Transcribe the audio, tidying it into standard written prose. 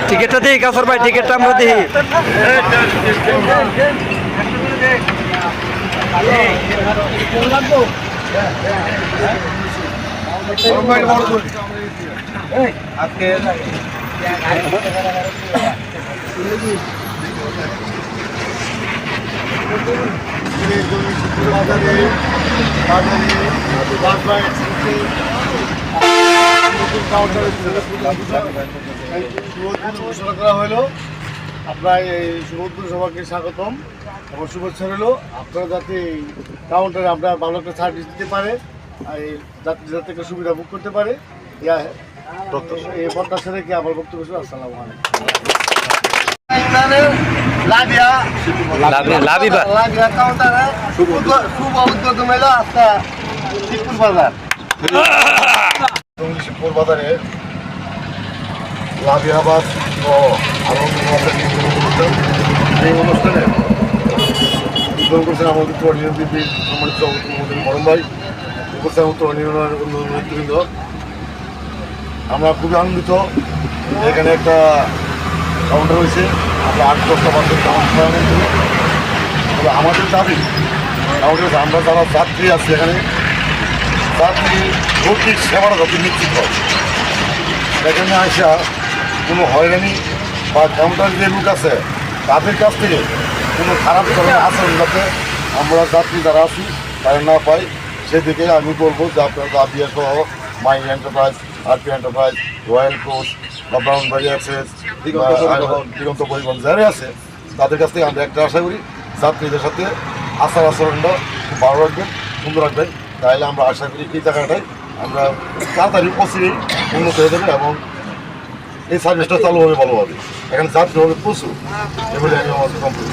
টিকিটটা দিই কাসর ভাই, টিকিটটা আমরা দিই। ঘোষণা করা হলো। আপনার এই সমুদ্র সভাকে স্বাগতম এবং শুভেচ্ছা রইল। আপনারা যাতে এই কাউন্টারে আমরা ভালো একটা সার্ভিস দিতে পারে, এই যাত্রী যাতে একটা সুবিধা বুক করতে পারে, এই প্রত্যাশা রেখে আমার বক্তব্য শুরু। আসসালামু আলাইকুম। কাউন্টারে শুভ উদ্যোগ মেলো আজকে শিবপুর বাজার শিবপুর বাজারে লাভিয়াবাদ ও আরো এই অনুষ্ঠানে উদ্বোধন করছেন আমাদের তরুণীয় বিপির সম্মানিত মরম ভাই, করছেন তরুণীয় নেতৃবৃন্দ। আমরা খুবই আনন্দিত। এখানে একটা কাউন্টার হয়েছে, আমরা 8-10টা বাসের কাউন্টার। তবে আমাদের দাবি কাউন্টার আমরা যারা যাত্রী আছি এখানে যাত্রী ভৌতিক সেবার যাতে নিশ্চিত হয়। এখানে আসা কোনো হয়রানি বা কাউন্টার যে লোক আছে তাদের কাছ থেকে কোনো খারাপ ধরনের আচরণ যাতে আমরা যাত্রী যারা আছি তারা না পাই, সেদিকে আমি বলবো যে আপনারা দাবিয়া সহ main enterprise, RP enterprise, royal coast বা ব্রাউনবাড়ি অ্যাক্সেস, দিগন্ত পরিবহন যারা আছে তাদের কাছ থেকে আমরা একটা আশা করি যাত্রীদের সাথে আচরণটা খুব ভালো রাখবেন, সুন্দর রাখবেন। তাহলে আমরা আশা করি এই জায়গাটায় আমরা তাড়াতাড়ি অচিরেই উন্নত হয়ে যাবে এবং এই সার্ভিসটা চালু হবে ভালোভাবে। এখানে যাত্রী হবে প্রচুর, এগুলি আমি আমাদের কমপ্লিট